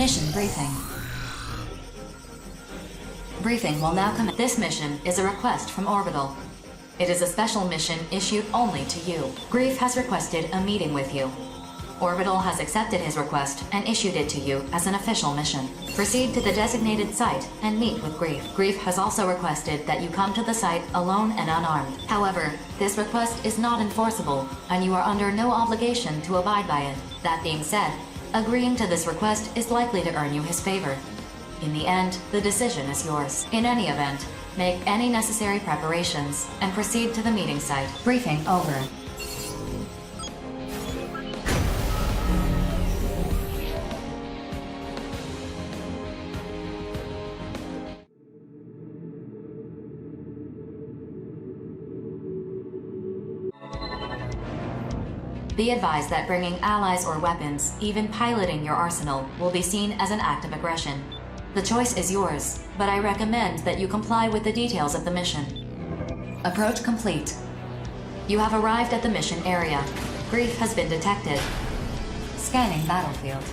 Mission briefing. Briefing will now commence. This mission is a request from Orbital. It is a special mission issued only to you. Grief has requested a meeting with you. Orbital has accepted his request and issued it to you as an official mission. Proceed to the designated site and meet with Grief. Grief has also requested that you come to the site alone and unarmed. However, this request is not enforceable, and you are under no obligation to abide by it. That being said, agreeing to this request is likely to earn you his favor. In the end, the decision is yours. In any event, make any necessary preparations and proceed to the meeting site. Briefing over. Be advised that bringing allies or weapons, even piloting your arsenal, will be seen as an act of aggression. The choice is yours, but I recommend that you comply with the details of the mission. Approach complete. You have arrived at the mission area. Grief has been detected. Scanning battlefield.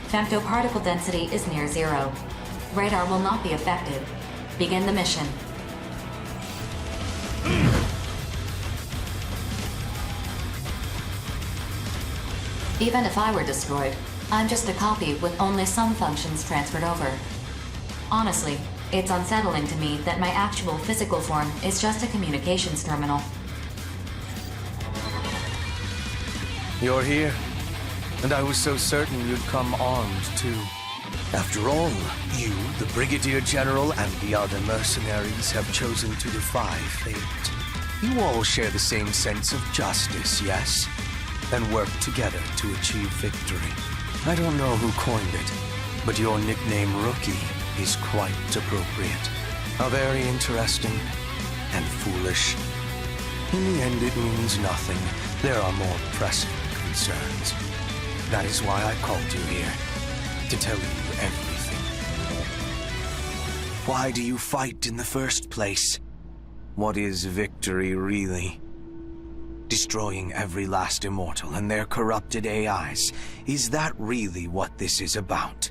Femtoparticle density is near zero. Radar will not be affected. Begin the mission. Even if I were destroyed, I'm just a copy with only some functions transferred over. Honestly, it's unsettling to me that my actual physical form is just a communications terminal. You're here, and I was so certain you'd come armed too. After all, you, the Brigadier General, and the other mercenaries have chosen to defy fate. You all share the same sense of justice, yes? And work together to achieve victory. I don't know who coined it, but your nickname Rookie is quite appropriate. How very interesting and foolish. In the end, it means nothing. There are more pressing concerns. That is why I called you here, to tell you everything. Why do you fight in the first place? What is victory really? Destroying every last immortal and their corrupted AIs. Is that really what this is about?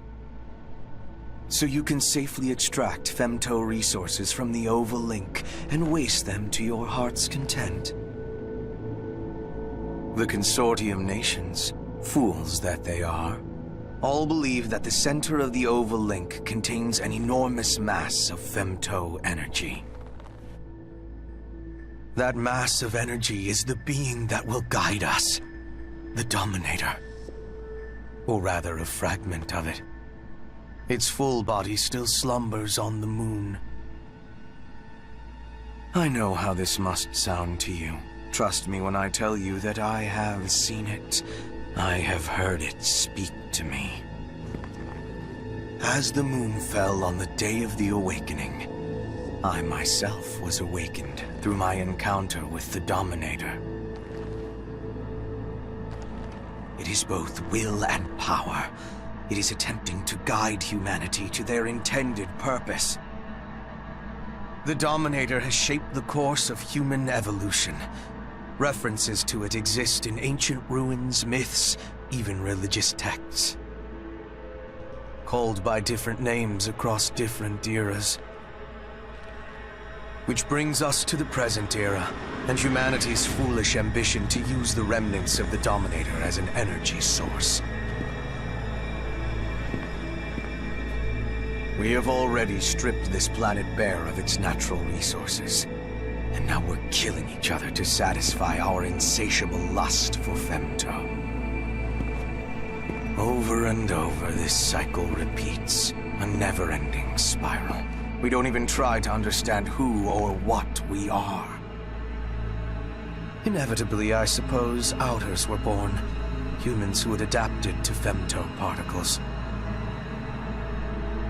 So you can safely extract femto resources from the Oval Link and waste them to your heart's content. The consortium nations, fools that they are, all believe that the center of the Oval Link contains an enormous mass of femto energy. That mass of energy is the being that will guide us. The Dominator. Or rather, a fragment of it. Its full body still slumbers on the moon. I know how this must sound to you. Trust me when I tell you that I have seen it. I have heard it speak to me. As the moon fell on the day of the awakening, I myself was awakened through my encounter with the Dominator. It is both will and power. It is attempting to guide humanity to their intended purpose. The Dominator has shaped the course of human evolution. References to it exist in ancient ruins, myths, even religious texts. Called by different names across different eras. Which brings us to the present era, and humanity's foolish ambition to use the remnants of the Dominator as an energy source. We have already stripped this planet bare of its natural resources, and now we're killing each other to satisfy our insatiable lust for femto. Over and over, this cycle repeats, a never-ending spiral. We don't even try to understand who or what we are. Inevitably, I suppose, Outers were born. Humans who had adapted to femto particles.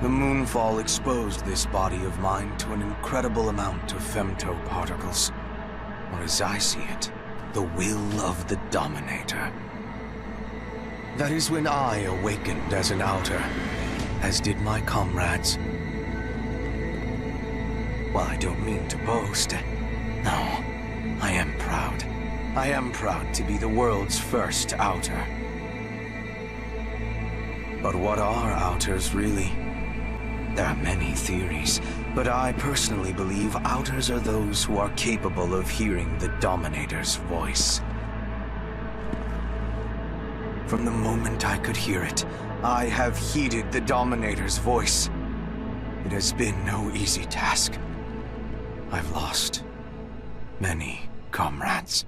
The Moonfall exposed this body of mine to an incredible amount of femto particles. Or as I see it, the will of the Dominator. That is when I awakened as an Outer, as did my comrades. Well, I don't mean to boast. No, I am proud. I am proud to be the world's first Outer. But what are Outers really? There are many theories, but I personally believe Outers are those who are capable of hearing the Dominator's voice. From the moment I could hear it, I have heeded the Dominator's voice. It has been no easy task. I've lost many comrades.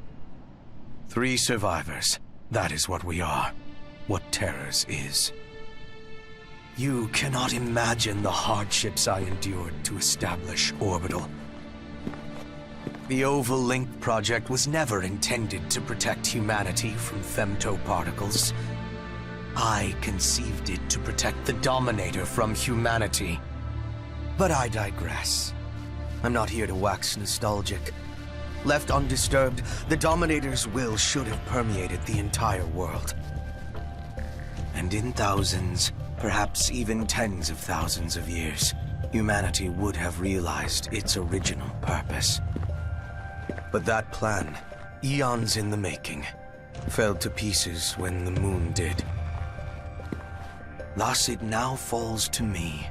3 survivors, that is what we are. What Terrors is. You cannot imagine the hardships I endured to establish Orbital. The Oval Link project was never intended to protect humanity from femtoparticles. I conceived it to protect the Dominator from humanity. But I digress. I'm not here to wax nostalgic. Left undisturbed, the Dominator's will should have permeated the entire world. And in thousands, perhaps even tens of thousands of years, humanity would have realized its original purpose. But that plan, eons in the making, fell to pieces when the moon did. Thus it now falls to me.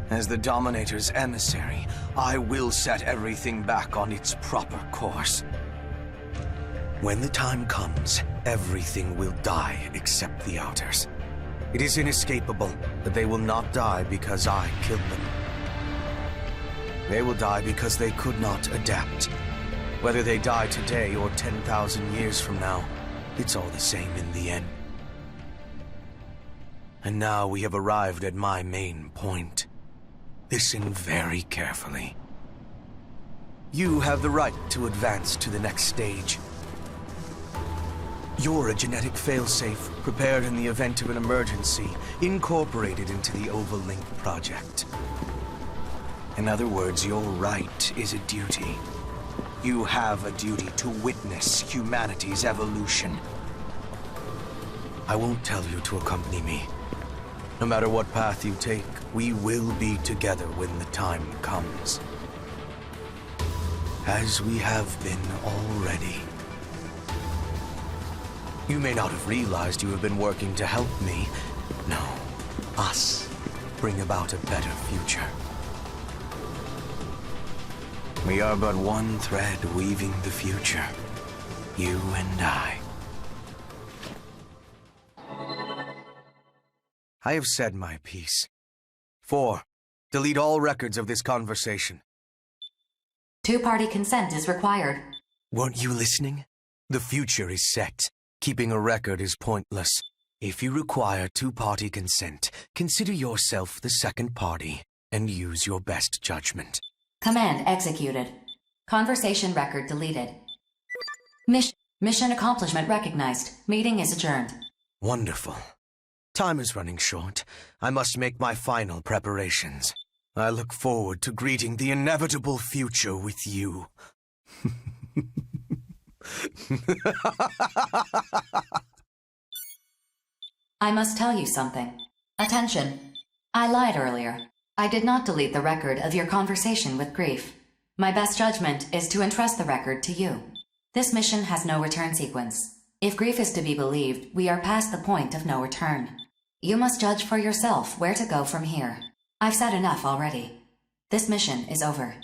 As the Dominator's emissary, I will set everything back on its proper course. When the time comes, everything will die except the Outers. It is inescapable that they will not die because I killed them. They will die because they could not adapt. Whether they die today or 10,000 years from now, it's all the same in the end. And now we have arrived at my main point. Listen very carefully. You have the right to advance to the next stage. You're a genetic failsafe, prepared in the event of an emergency, incorporated into the Oval Link project. In other words, your right is a duty. You have a duty to witness humanity's evolution. I won't tell you to accompany me. No matter what path you take, we will be together when the time comes. As we have been already. You may not have realized you have been working to help me. No, us, bring about a better future. We are but one thread weaving the future. You and I. I have said my piece. 4. Delete all records of this conversation. 2-party consent is required. Weren't you listening? The future is set. Keeping a record is pointless. If you require 2-party consent, consider yourself the second party and use your best judgment. Command executed. Conversation record deleted. Mission accomplishment recognized. Meeting is adjourned. Wonderful. Time is running short. I must make my final preparations. I look forward to greeting the inevitable future with you. I must tell you something. Attention. I lied earlier. I did not delete the record of your conversation with Grief. My best judgment is to entrust the record to you. This mission has no return sequence. If Grief is to be believed, we are past the point of no return. You must judge for yourself where to go from here. I've said enough already. This mission is over.